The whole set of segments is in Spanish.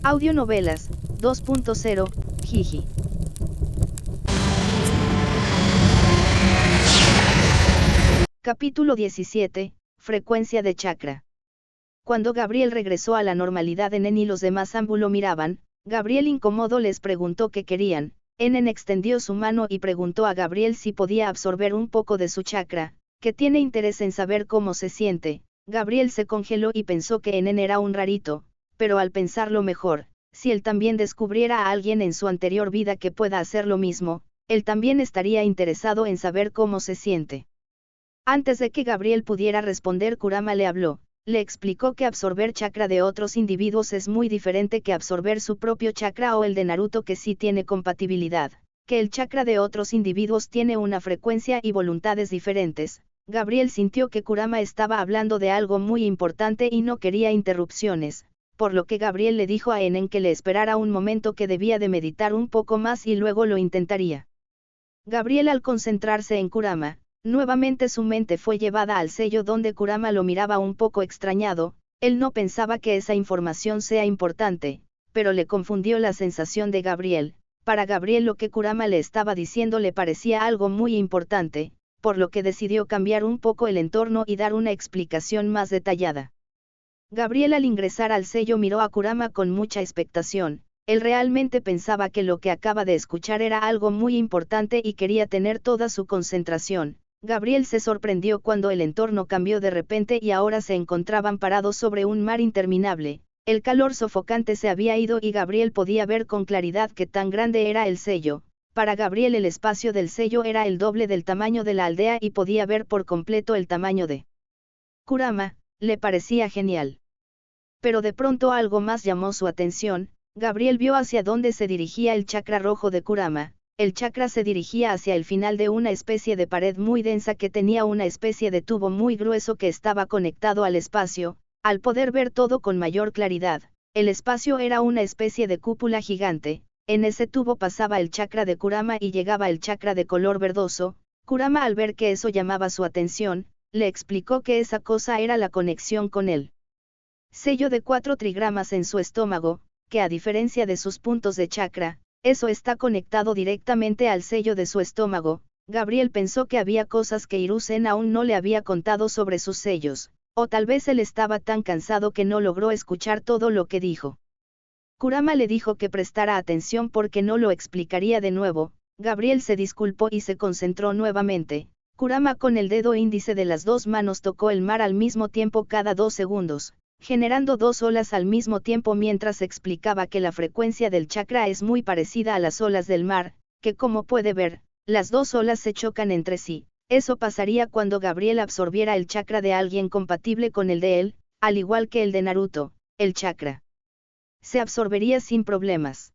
Audionovelas 2.0, Jiji. Capítulo 17, Frecuencia de chakra. Cuando Gabriel regresó a la normalidad, Enen y los demás ambos lo miraban. Gabriel incómodo les preguntó qué querían. Enen extendió su mano y preguntó a Gabriel si podía absorber un poco de su chakra, que tiene interés en saber cómo se siente. Gabriel se congeló y pensó que Enen era un rarito, pero al pensarlo mejor, si él también descubriera a alguien en su anterior vida que pueda hacer lo mismo, él también estaría interesado en saber cómo se siente. Antes de que Gabriel pudiera responder, Kurama le habló. Le explicó que absorber chakra de otros individuos es muy diferente que absorber su propio chakra o el de Naruto, que sí tiene compatibilidad, que el chakra de otros individuos tiene una frecuencia y voluntades diferentes. Gabriel sintió que Kurama estaba hablando de algo muy importante y no quería interrupciones, por lo que Gabriel le dijo a Enen que le esperara un momento, que debía de meditar un poco más y luego lo intentaría. Gabriel, al concentrarse en Kurama, nuevamente su mente fue llevada al sello, donde Kurama lo miraba un poco extrañado. Él no pensaba que esa información sea importante, pero le confundió la sensación de Gabriel. Para Gabriel lo que Kurama le estaba diciendo le parecía algo muy importante, por lo que decidió cambiar un poco el entorno y dar una explicación más detallada. Gabriel, al ingresar al sello, miró a Kurama con mucha expectación. Él realmente pensaba que lo que acaba de escuchar era algo muy importante y quería tener toda su concentración. Gabriel se sorprendió cuando el entorno cambió de repente y ahora se encontraban parados sobre un mar interminable. El calor sofocante se había ido y Gabriel podía ver con claridad qué tan grande era el sello. Para Gabriel el espacio del sello era el doble del tamaño de la aldea y podía ver por completo el tamaño de Kurama. Le parecía genial. Pero de pronto algo más llamó su atención. Gabriel vio hacia dónde se dirigía el chakra rojo de Kurama. El chakra se dirigía hacia el final de una especie de pared muy densa que tenía una especie de tubo muy grueso que estaba conectado al espacio. Al poder ver todo con mayor claridad, el espacio era una especie de cúpula gigante. En ese tubo pasaba el chakra de Kurama y llegaba el chakra de color verdoso. Kurama, al ver que eso llamaba su atención, le explicó que esa cosa era la conexión con el sello de 4 trigramas en su estómago, que a diferencia de sus puntos de chakra, eso está conectado directamente al sello de su estómago. Gabriel pensó que había cosas que Hiruzen aún no le había contado sobre sus sellos, o tal vez él estaba tan cansado que no logró escuchar todo lo que dijo. Kurama le dijo que prestara atención porque no lo explicaría de nuevo. Gabriel se disculpó y se concentró nuevamente. Kurama con el dedo índice de las dos manos tocó el mar al mismo tiempo cada 2 segundos. Generando 2 olas al mismo tiempo, mientras explicaba que la frecuencia del chakra es muy parecida a las olas del mar, que como puede ver, las 2 olas se chocan entre sí. Eso pasaría cuando Gabriel absorbiera el chakra de alguien compatible con el de él, al igual que el de Naruto. El chakra se absorbería sin problemas.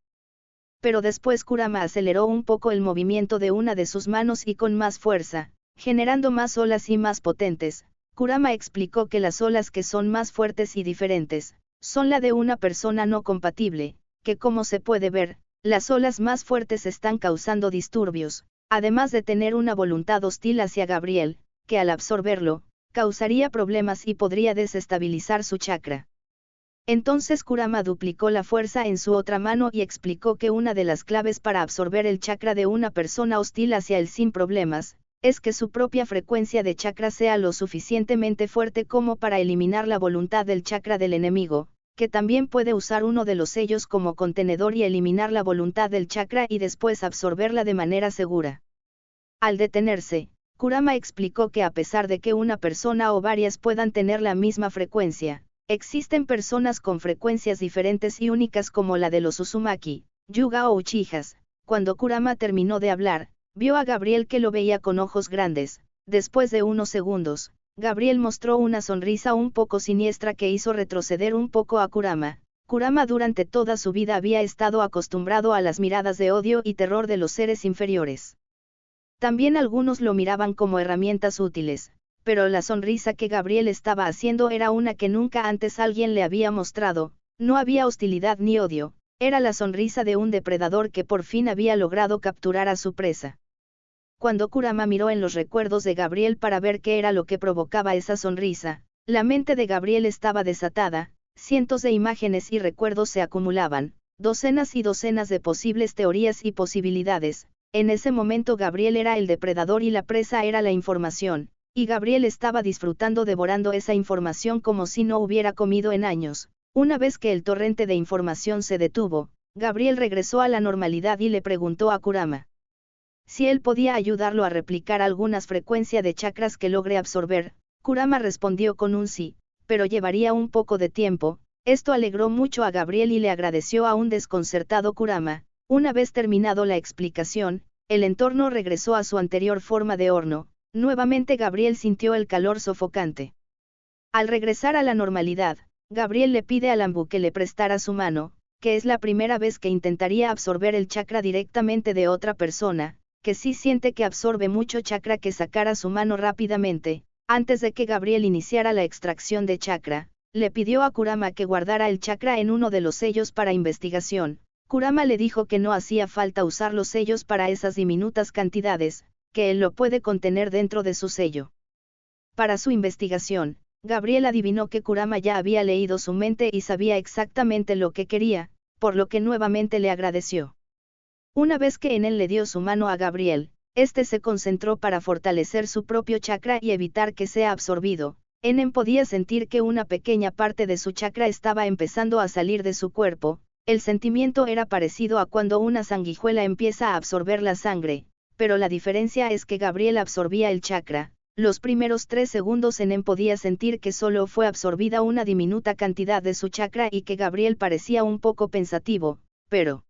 Pero después Kurama aceleró un poco el movimiento de una de sus manos y con más fuerza, generando más olas y más potentes. Kurama explicó que las olas que son más fuertes y diferentes, son la de una persona no compatible, que como se puede ver, las olas más fuertes están causando disturbios, además de tener una voluntad hostil hacia Gabriel, que al absorberlo, causaría problemas y podría desestabilizar su chakra. Entonces Kurama duplicó la fuerza en su otra mano y explicó que una de las claves para absorber el chakra de una persona hostil hacia él sin problemas, es que su propia frecuencia de chakra sea lo suficientemente fuerte como para eliminar la voluntad del chakra del enemigo, que también puede usar uno de los sellos como contenedor y eliminar la voluntad del chakra y después absorberla de manera segura. Al detenerse, Kurama explicó que a pesar de que una persona o varias puedan tener la misma frecuencia, existen personas con frecuencias diferentes y únicas como la de los Uzumaki, Yuga o Uchihas. Cuando Kurama terminó de hablar, vio a Gabriel que lo veía con ojos grandes. Después de unos segundos, Gabriel mostró una sonrisa un poco siniestra que hizo retroceder un poco a Kurama. Kurama durante toda su vida había estado acostumbrado a las miradas de odio y terror de los seres inferiores. También algunos lo miraban como herramientas útiles, pero la sonrisa que Gabriel estaba haciendo era una que nunca antes alguien le había mostrado. No había hostilidad ni odio, era la sonrisa de un depredador que por fin había logrado capturar a su presa. Cuando Kurama miró en los recuerdos de Gabriel para ver qué era lo que provocaba esa sonrisa, la mente de Gabriel estaba desatada. cientos de imágenes y recuerdos se acumulaban, docenas y docenas de posibles teorías y posibilidades. En ese momento Gabriel era el depredador y la presa era la información, y Gabriel estaba disfrutando devorando esa información como si no hubiera comido en años. Una vez que el torrente de información se detuvo, Gabriel regresó a la normalidad y le preguntó a Kurama si él podía ayudarlo a replicar algunas frecuencias de chakras que logre absorber. Kurama respondió con un sí, pero llevaría un poco de tiempo. Esto alegró mucho a Gabriel y le agradeció a un desconcertado Kurama. Una vez terminado la explicación, el entorno regresó a su anterior forma de horno. Nuevamente Gabriel sintió el calor sofocante. Al regresar a la normalidad, Gabriel le pide a Ambu que le prestara su mano, que es la primera vez que intentaría absorber el chakra directamente de otra persona, que sí siente que absorbe mucho chakra, que sacara su mano rápidamente. Antes de que Gabriel iniciara la extracción de chakra, le pidió a Kurama que guardara el chakra en uno de los sellos para investigación. Kurama le dijo que no hacía falta usar los sellos para esas diminutas cantidades, que él lo puede contener dentro de su sello. Para su investigación, Gabriel adivinó que Kurama ya había leído su mente y sabía exactamente lo que quería, por lo que nuevamente le agradeció. Una vez que Enen le dio su mano a Gabriel, este se concentró para fortalecer su propio chakra y evitar que sea absorbido. Enen podía sentir que una pequeña parte de su chakra estaba empezando a salir de su cuerpo. El sentimiento era parecido a cuando una sanguijuela empieza a absorber la sangre, pero la diferencia es que Gabriel absorbía el chakra. Los primeros 3 segundos Enen podía sentir que solo fue absorbida una diminuta cantidad de su chakra y que Gabriel parecía un poco pensativo, pero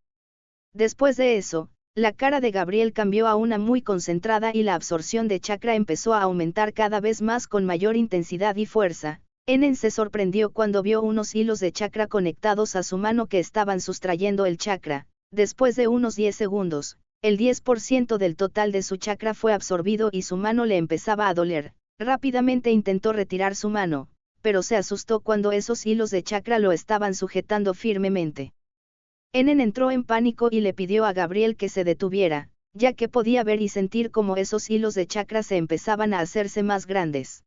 después de eso, la cara de Gabriel cambió a una muy concentrada y la absorción de chakra empezó a aumentar cada vez más con mayor intensidad y fuerza. Enen se sorprendió cuando vio unos hilos de chakra conectados a su mano que estaban sustrayendo el chakra. Después de unos 10 segundos, el 10% del total de su chakra fue absorbido y su mano le empezaba a doler. Rápidamente intentó retirar su mano, pero se asustó cuando esos hilos de chakra lo estaban sujetando firmemente. Enen entró en pánico y le pidió a Gabriel que se detuviera, ya que podía ver y sentir cómo esos hilos de chakra se empezaban a hacerse más grandes.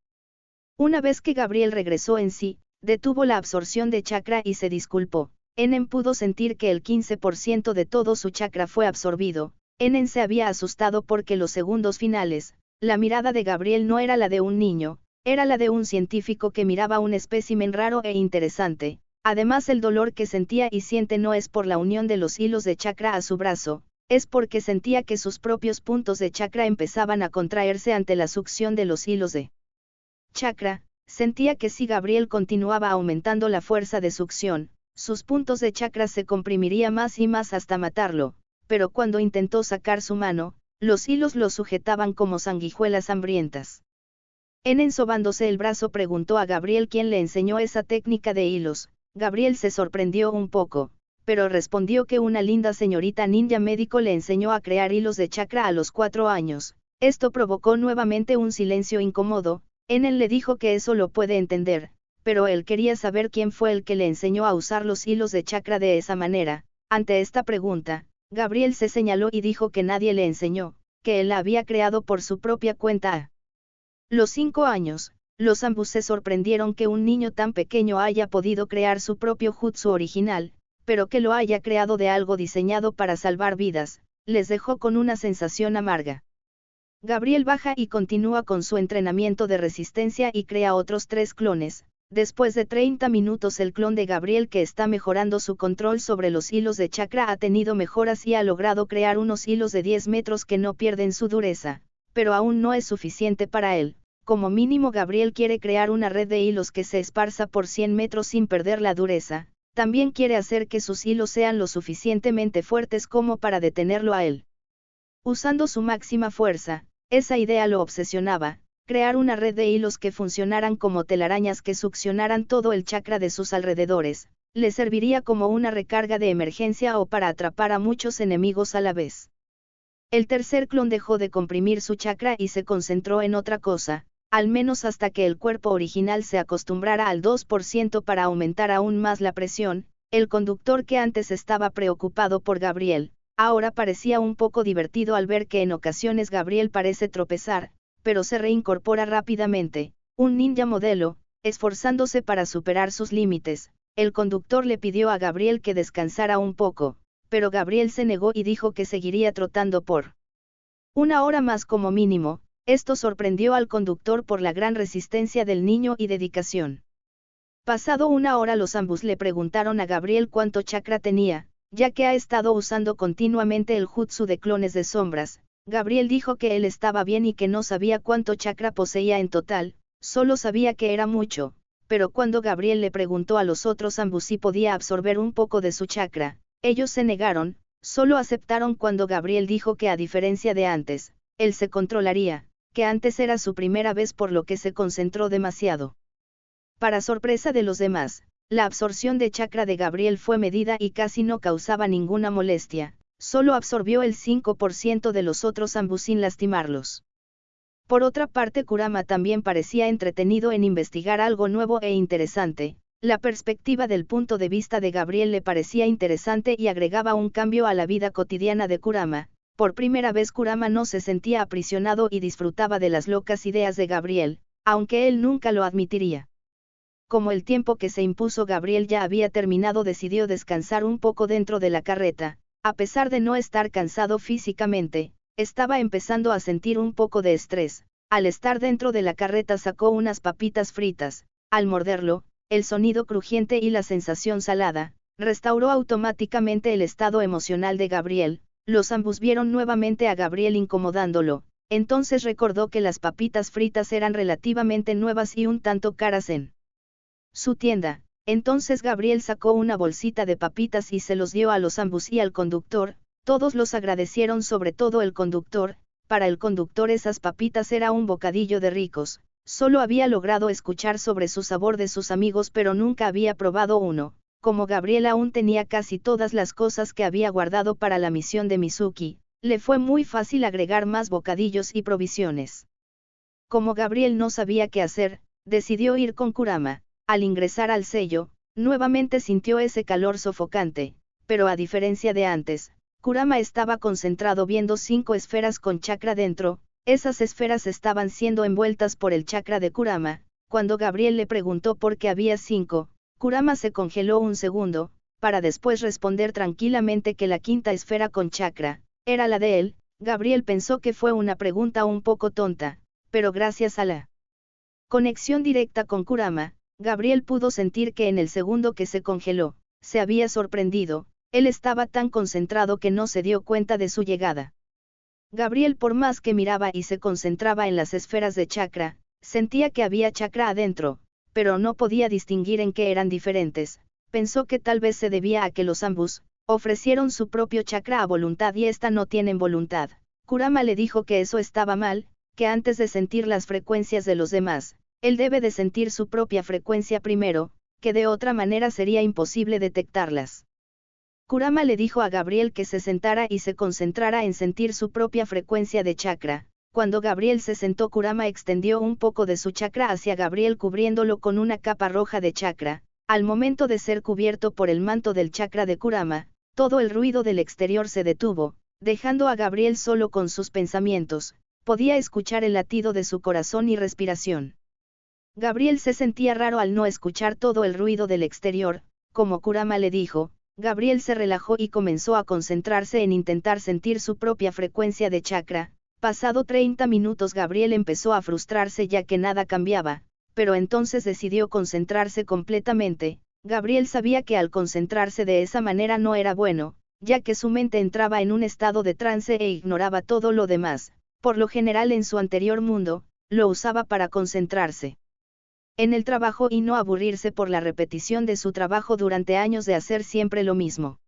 Una vez que Gabriel regresó en sí, detuvo la absorción de chakra y se disculpó. Enen pudo sentir que el 15% de todo su chakra fue absorbido. Enen se había asustado porque los segundos finales, la mirada de Gabriel no era la de un niño, era la de un científico que miraba un espécimen raro e interesante. Además, el dolor que sentía y siente no es por la unión de los hilos de chakra a su brazo, es porque sentía que sus propios puntos de chakra empezaban a contraerse ante la succión de los hilos de chakra. Sentía que si Gabriel continuaba aumentando la fuerza de succión, sus puntos de chakra se comprimiría más y más hasta matarlo, pero cuando intentó sacar su mano, los hilos lo sujetaban como sanguijuelas hambrientas. Enen, sobándose el brazo, preguntó a Gabriel quién le enseñó esa técnica de hilos. Gabriel se sorprendió un poco, pero respondió que una linda señorita ninja médico le enseñó a crear hilos de chakra a los 4 años. Esto provocó nuevamente un silencio incómodo. Enen le dijo que eso lo puede entender, pero él quería saber quién fue el que le enseñó a usar los hilos de chakra de esa manera. Ante esta pregunta, Gabriel se señaló y dijo que nadie le enseñó, que él la había creado por su propia cuenta a los 5 años. Los Ambus se sorprendieron que un niño tan pequeño haya podido crear su propio jutsu original, pero que lo haya creado de algo diseñado para salvar vidas, les dejó con una sensación amarga. Gabriel baja y continúa con su entrenamiento de resistencia y crea otros 3 clones. Después de 30 minutos, el clon de Gabriel, que está mejorando su control sobre los hilos de chakra, ha tenido mejoras y ha logrado crear unos hilos de 10 metros que no pierden su dureza, pero aún no es suficiente para él. Como mínimo, Gabriel quiere crear una red de hilos que se esparza por 100 metros sin perder la dureza. También quiere hacer que sus hilos sean lo suficientemente fuertes como para detenerlo a él. Usando su máxima fuerza, esa idea lo obsesionaba, crear una red de hilos que funcionaran como telarañas que succionaran todo el chakra de sus alrededores. Le serviría como una recarga de emergencia o para atrapar a muchos enemigos a la vez. El tercer clon dejó de comprimir su chakra y se concentró en otra cosa, al menos hasta que el cuerpo original se acostumbrara al 2% para aumentar aún más la presión. El conductor, que antes estaba preocupado por Gabriel, ahora parecía un poco divertido al ver que en ocasiones Gabriel parece tropezar, pero se reincorpora rápidamente. Un ninja modelo, esforzándose para superar sus límites. el conductor le pidió a Gabriel que descansara un poco, pero Gabriel se negó y dijo que seguiría trotando por 1 hora más como mínimo. Esto sorprendió al conductor por la gran resistencia del niño y dedicación. Pasado 1 hora los ambos le preguntaron a Gabriel cuánto chakra tenía, ya que ha estado usando continuamente el jutsu de clones de sombras. Gabriel dijo que él estaba bien y que no sabía cuánto chakra poseía en total, solo sabía que era mucho, pero cuando Gabriel le preguntó a los otros ambos si podía absorber un poco de su chakra, ellos se negaron, solo aceptaron cuando Gabriel dijo que a diferencia de antes, él se controlaría, que antes era su primera vez por lo que se concentró demasiado. Para sorpresa de los demás, la absorción de chakra de Gabriel fue medida y casi no causaba ninguna molestia, solo absorbió el 5% de los otros ambos sin lastimarlos. Por otra parte, Kurama también parecía entretenido en investigar algo nuevo e interesante. La perspectiva del punto de vista de Gabriel le parecía interesante y agregaba un cambio a la vida cotidiana de Kurama. Por primera vez Kurama no se sentía aprisionado y disfrutaba de las locas ideas de Gabriel, aunque él nunca lo admitiría. Como el tiempo que se impuso Gabriel ya había terminado, decidió descansar un poco dentro de la carreta. A pesar de no estar cansado físicamente, estaba empezando a sentir un poco de estrés. Al estar dentro de la carreta sacó unas papitas fritas. Al morderlo, el sonido crujiente y la sensación salada, restauró automáticamente el estado emocional de Gabriel. Los ambos vieron nuevamente a Gabriel incomodándolo. Entonces recordó que las papitas fritas eran relativamente nuevas y un tanto caras en su tienda. Entonces Gabriel sacó una bolsita de papitas y se los dio a los ambos y al conductor. Todos los agradecieron, sobre todo el conductor. Para el conductor esas papitas era un bocadillo de ricos. Solo había logrado escuchar sobre su sabor de sus amigos pero nunca había probado uno. Como Gabriel aún tenía casi todas las cosas que había guardado para la misión de Mizuki, le fue muy fácil agregar más bocadillos y provisiones. Como Gabriel no sabía qué hacer, decidió ir con Kurama. Al ingresar al sello, nuevamente sintió ese calor sofocante, pero a diferencia de antes, Kurama estaba concentrado viendo 5 esferas con chakra dentro. Esas esferas estaban siendo envueltas por el chakra de Kurama. Cuando Gabriel le preguntó por qué había 5, Kurama se congeló un segundo, para después responder tranquilamente que la 5ª esfera con chakra era la de él. Gabriel pensó que fue una pregunta un poco tonta, pero gracias a la conexión directa con Kurama, Gabriel pudo sentir que en el segundo que se congeló, se había sorprendido. Él estaba tan concentrado que no se dio cuenta de su llegada. Gabriel, por más que miraba y se concentraba en las esferas de chakra, sentía que había chakra adentro, pero no podía distinguir en qué eran diferentes. Pensó que tal vez se debía a que los ambos ofrecieron su propio chakra a voluntad y esta no tienen voluntad. Kurama le dijo que eso estaba mal, que antes de sentir las frecuencias de los demás, él debe de sentir su propia frecuencia primero, que de otra manera sería imposible detectarlas. Kurama le dijo a Gabriel que se sentara y se concentrara en sentir su propia frecuencia de chakra. Cuando Gabriel se sentó, Kurama extendió un poco de su chakra hacia Gabriel cubriéndolo con una capa roja de chakra. Al momento de ser cubierto por el manto del chakra de Kurama, todo el ruido del exterior se detuvo, dejando a Gabriel solo con sus pensamientos. Podía escuchar el latido de su corazón y respiración. Gabriel se sentía raro al no escuchar todo el ruido del exterior. Como Kurama le dijo, Gabriel se relajó y comenzó a concentrarse en intentar sentir su propia frecuencia de chakra. Pasado 30 minutos Gabriel empezó a frustrarse ya que nada cambiaba, pero entonces decidió concentrarse completamente. Gabriel sabía que al concentrarse de esa manera no era bueno, ya que su mente entraba en un estado de trance e ignoraba todo lo demás. Por lo general en su anterior mundo, lo usaba para concentrarse en el trabajo y no aburrirse por la repetición de su trabajo durante años de hacer siempre lo mismo.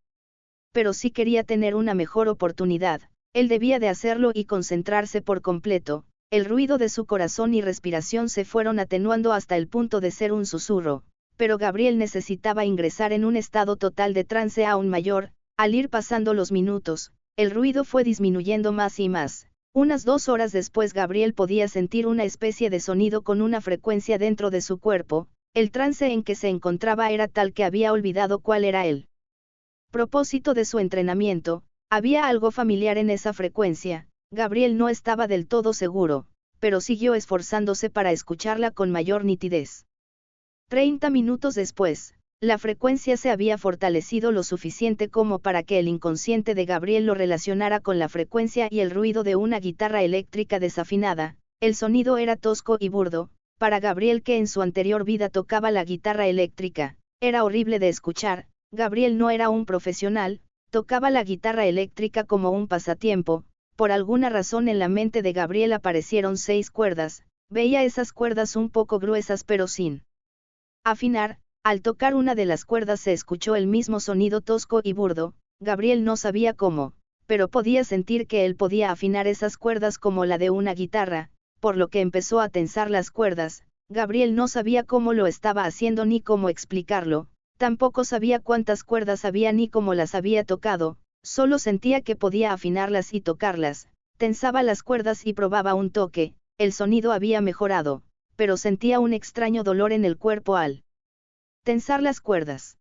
Pero si quería tener una mejor oportunidad, él debía de hacerlo y concentrarse por completo. El ruido de su corazón y respiración se fueron atenuando hasta el punto de ser un susurro, pero Gabriel necesitaba ingresar en un estado total de trance aún mayor. Al ir pasando los minutos, el ruido fue disminuyendo más y más. Unas 2 horas después Gabriel podía sentir una especie de sonido con una frecuencia dentro de su cuerpo. El trance en que se encontraba era tal que había olvidado cuál era el propósito de su entrenamiento. Había algo familiar en esa frecuencia. Gabriel no estaba del todo seguro, pero siguió esforzándose para escucharla con mayor nitidez. 30 minutos después, la frecuencia se había fortalecido lo suficiente como para que el inconsciente de Gabriel lo relacionara con la frecuencia y el ruido de una guitarra eléctrica desafinada. El sonido era tosco y burdo, para Gabriel que en su anterior vida tocaba la guitarra eléctrica, era horrible de escuchar. Gabriel no era un profesional, tocaba la guitarra eléctrica como un pasatiempo. Por alguna razón en la mente de Gabriel aparecieron 6 cuerdas, veía esas cuerdas un poco gruesas pero sin afinar. Al tocar una de las cuerdas se escuchó el mismo sonido tosco y burdo. Gabriel no sabía cómo, pero podía sentir que él podía afinar esas cuerdas como la de una guitarra, por lo que empezó a tensar las cuerdas. Gabriel no sabía cómo lo estaba haciendo ni cómo explicarlo, tampoco sabía cuántas cuerdas había ni cómo las había tocado, solo sentía que podía afinarlas y tocarlas. Tensaba las cuerdas y probaba un toque, el sonido había mejorado, pero sentía un extraño dolor en el cuerpo al tensar las cuerdas.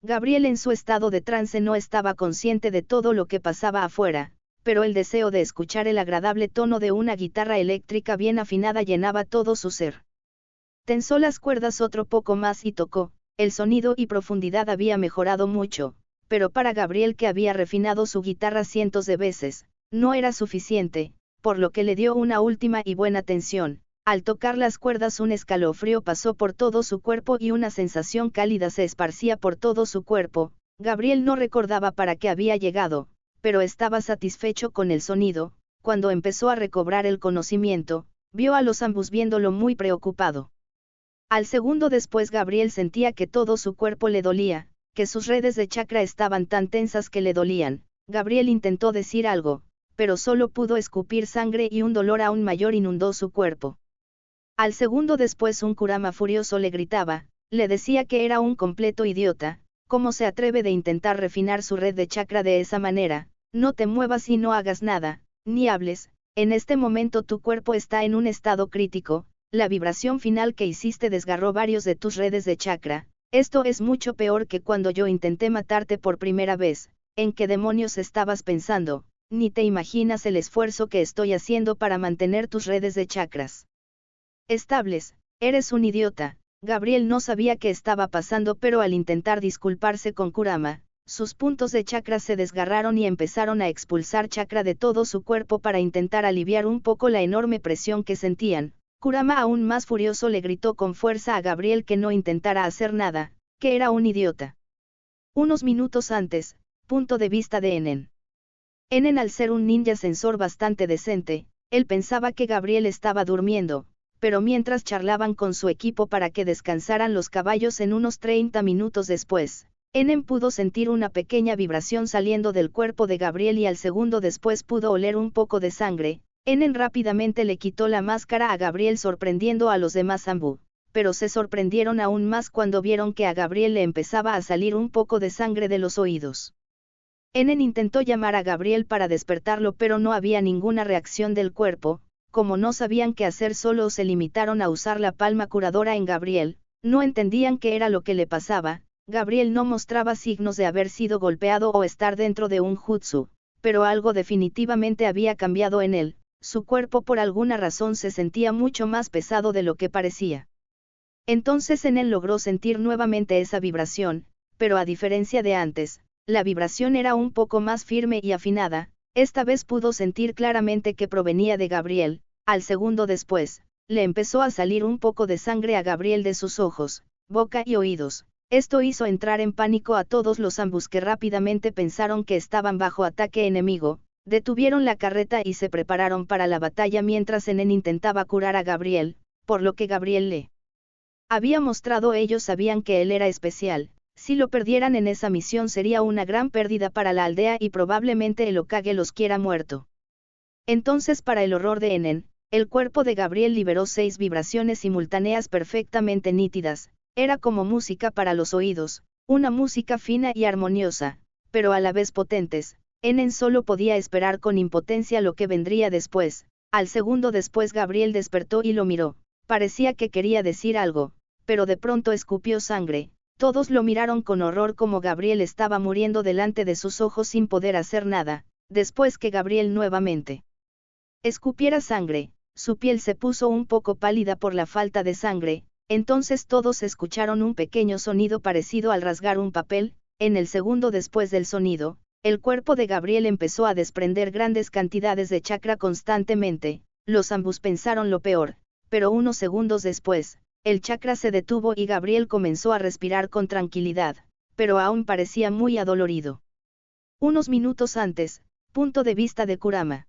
Gabriel en su estado de trance no estaba consciente de todo lo que pasaba afuera, pero el deseo de escuchar el agradable tono de una guitarra eléctrica bien afinada llenaba todo su ser. Tensó las cuerdas otro poco más y tocó. El sonido y profundidad había mejorado mucho, pero para Gabriel, que había refinado su guitarra cientos de veces, no era suficiente, por lo que le dio una última y buena tensión. Al tocar las cuerdas un escalofrío pasó por todo su cuerpo y una sensación cálida se esparcía por todo su cuerpo. Gabriel no recordaba para qué había llegado, pero estaba satisfecho con el sonido. Cuando empezó a recobrar el conocimiento, vio a los ambos viéndolo muy preocupado. Al segundo después Gabriel sentía que todo su cuerpo le dolía, que sus redes de chakra estaban tan tensas que le dolían. Gabriel intentó decir algo, pero solo pudo escupir sangre y un dolor aún mayor inundó su cuerpo. Al segundo después un Kurama furioso le gritaba, le decía que era un completo idiota. ¿Cómo se atreve de intentar refinar su red de chakra de esa manera? No te muevas y no hagas nada, ni hables, en este momento tu cuerpo está en un estado crítico, la vibración final que hiciste desgarró varios de tus redes de chakra. Esto es mucho peor que cuando yo intenté matarte por primera vez. ¿En qué demonios estabas pensando? Ni te imaginas el esfuerzo que estoy haciendo para mantener tus redes de chakras estables. Eres un idiota. Gabriel no sabía qué estaba pasando, pero al intentar disculparse con Kurama, sus puntos de chakra se desgarraron y empezaron a expulsar chakra de todo su cuerpo para intentar aliviar un poco la enorme presión que sentían. Kurama, aún más furioso, le gritó con fuerza a Gabriel que no intentara hacer nada, que era un idiota. Unos minutos antes, punto de vista de Enen. Enen, al ser un ninja sensor bastante decente, él pensaba que Gabriel estaba durmiendo, pero mientras charlaban con su equipo para que descansaran los caballos en unos 30 minutos después, Enen pudo sentir una pequeña vibración saliendo del cuerpo de Gabriel y al segundo después pudo oler un poco de sangre. Enen rápidamente le quitó la máscara a Gabriel sorprendiendo a los demás Ambu, pero se sorprendieron aún más cuando vieron que a Gabriel le empezaba a salir un poco de sangre de los oídos. Enen intentó llamar a Gabriel para despertarlo pero no había ninguna reacción del cuerpo. Como no sabían qué hacer, solo se limitaron a usar la palma curadora en Gabriel. No entendían qué era lo que le pasaba. Gabriel no mostraba signos de haber sido golpeado o estar dentro de un jutsu, pero algo definitivamente había cambiado en él. Su cuerpo por alguna razón se sentía mucho más pesado de lo que parecía. Entonces en él logró sentir nuevamente esa vibración, pero a diferencia de antes, la vibración era un poco más firme y afinada. Esta vez pudo sentir claramente que provenía de Gabriel. Al segundo después, le empezó a salir un poco de sangre a Gabriel de sus ojos, boca y oídos. Esto hizo entrar en pánico a todos los ambos, que rápidamente pensaron que estaban bajo ataque enemigo. Detuvieron la carreta y se prepararon para la batalla mientras Enen intentaba curar a Gabriel, por lo que Gabriel le había mostrado. Ellos sabían que él era especial. Si lo perdieran en esa misión sería una gran pérdida para la aldea y probablemente el Hokage los quiera muerto. Entonces, para el horror de Enen, el cuerpo de Gabriel liberó 6 vibraciones simultáneas perfectamente nítidas. Era como música para los oídos, una música fina y armoniosa, pero a la vez potentes. Enen solo podía esperar con impotencia lo que vendría después. Al segundo después Gabriel despertó y lo miró. Parecía que quería decir algo, pero de pronto escupió sangre. Todos lo miraron con horror como Gabriel estaba muriendo delante de sus ojos sin poder hacer nada. Después que Gabriel nuevamente escupiera sangre, su piel se puso un poco pálida por la falta de sangre. Entonces todos escucharon un pequeño sonido parecido al rasgar un papel. En el segundo después del sonido, el cuerpo de Gabriel empezó a desprender grandes cantidades de chakra constantemente. Los ambos pensaron lo peor, pero unos segundos después, el chakra se detuvo y Gabriel comenzó a respirar con tranquilidad, pero aún parecía muy adolorido. Unos minutos antes, punto de vista de Kurama.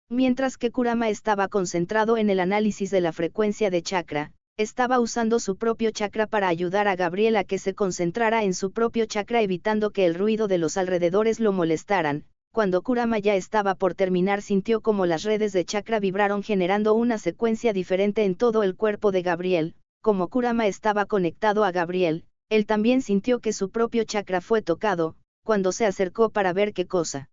Mientras que Kurama estaba concentrado en el análisis de la frecuencia de chakra, estaba usando su propio chakra para ayudar a Gabriel a que se concentrara en su propio chakra evitando que el ruido de los alrededores lo molestaran. Cuando Kurama ya estaba por terminar sintió como las redes de chakra vibraron generando una secuencia diferente en todo el cuerpo de Gabriel. Como Kurama estaba conectado a Gabriel, él también sintió que su propio chakra fue tocado. Cuando se acercó para ver qué cosa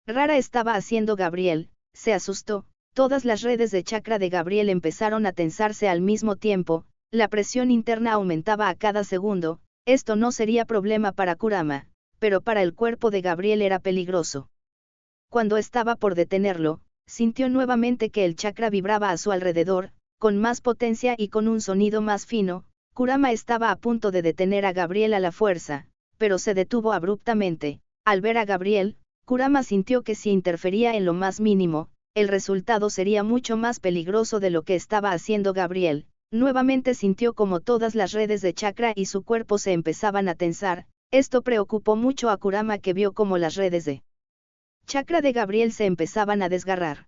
rara estaba haciendo Gabriel, se asustó. Todas las redes de chakra de Gabriel empezaron a tensarse al mismo tiempo, la presión interna aumentaba a cada segundo. Esto no sería problema para Kurama, pero para el cuerpo de Gabriel era peligroso. Cuando estaba por detenerlo, sintió nuevamente que el chakra vibraba a su alrededor, con más potencia y con un sonido más fino. Kurama estaba a punto de detener a Gabriel a la fuerza, pero se detuvo abruptamente. Al ver a Gabriel, Kurama sintió que si interfería en lo más mínimo, el resultado sería mucho más peligroso de lo que estaba haciendo Gabriel. Nuevamente sintió como todas las redes de chakra y su cuerpo se empezaban a tensar. Esto preocupó mucho a Kurama, que vio como las redes de chakra de Gabriel se empezaban a desgarrar.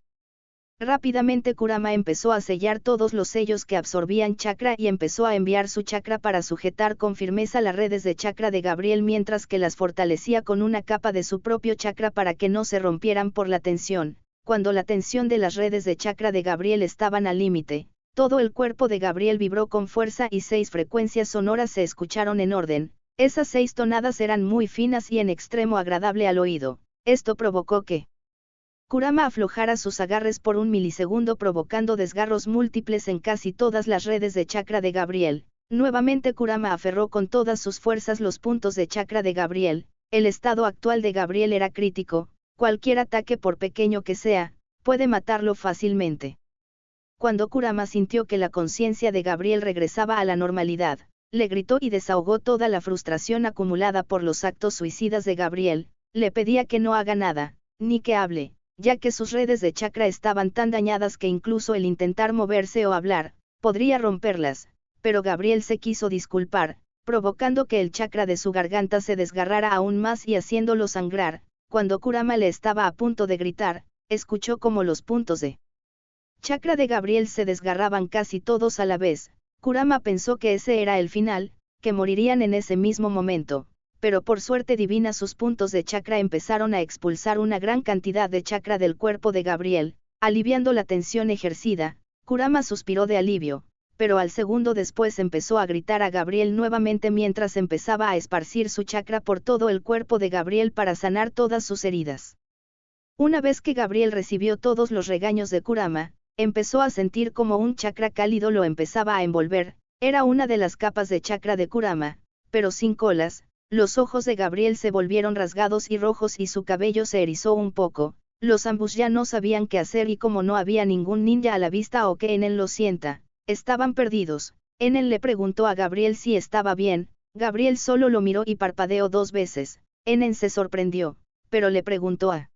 Rápidamente Kurama empezó a sellar todos los sellos que absorbían chakra y empezó a enviar su chakra para sujetar con firmeza las redes de chakra de Gabriel mientras que las fortalecía con una capa de su propio chakra para que no se rompieran por la tensión. Cuando la tensión de las redes de chakra de Gabriel estaban al límite, todo el cuerpo de Gabriel vibró con fuerza y 6 frecuencias sonoras se escucharon en orden. Esas 6 tonadas eran muy finas y en extremo agradable al oído. Esto provocó que Kurama aflojara sus agarres por un milisegundo provocando desgarros múltiples en casi todas las redes de chakra de Gabriel. Nuevamente Kurama aferró con todas sus fuerzas los puntos de chakra de Gabriel. El estado actual de Gabriel era crítico. Cualquier ataque, por pequeño que sea, puede matarlo fácilmente. Cuando Kurama sintió que la conciencia de Gabriel regresaba a la normalidad, le gritó y desahogó toda la frustración acumulada por los actos suicidas de Gabriel. Le pedía que no haga nada, ni que hable, ya que sus redes de chakra estaban tan dañadas que incluso el intentar moverse o hablar, podría romperlas, pero Gabriel se quiso disculpar, provocando que el chakra de su garganta se desgarrara aún más y haciéndolo sangrar. Cuando Kurama le estaba a punto de gritar, escuchó como los puntos de chakra de Gabriel se desgarraban casi todos a la vez. Kurama pensó que ese era el final, que morirían en ese mismo momento, pero por suerte divina sus puntos de chakra empezaron a expulsar una gran cantidad de chakra del cuerpo de Gabriel, aliviando la tensión ejercida. Kurama suspiró de alivio, pero al segundo después empezó a gritar a Gabriel nuevamente mientras empezaba a esparcir su chakra por todo el cuerpo de Gabriel para sanar todas sus heridas. Una vez que Gabriel recibió todos los regaños de Kurama, empezó a sentir como un chakra cálido lo empezaba a envolver. Era una de las capas de chakra de Kurama, pero sin colas. Los ojos de Gabriel se volvieron rasgados y rojos y su cabello se erizó un poco. Los ambos ya no sabían qué hacer y como no había ningún ninja a la vista o que Enen lo sienta, estaban perdidos. Enen le preguntó a Gabriel si estaba bien. Gabriel solo lo miró y parpadeó 2 veces. Enen se sorprendió, pero le preguntó a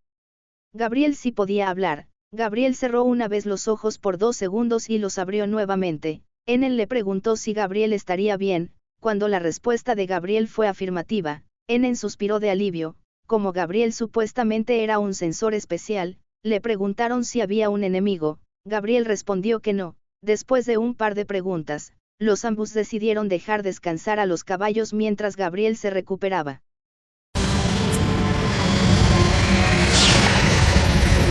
Gabriel si podía hablar. Gabriel cerró una vez los ojos por 2 segundos y los abrió nuevamente. Enen le preguntó si Gabriel estaría bien. Cuando la respuesta de Gabriel fue afirmativa, Enen suspiró de alivio. Como Gabriel supuestamente era un sensor especial, le preguntaron si había un enemigo. Gabriel respondió que no. Después de un par de preguntas, los ambos decidieron dejar descansar a los caballos mientras Gabriel se recuperaba.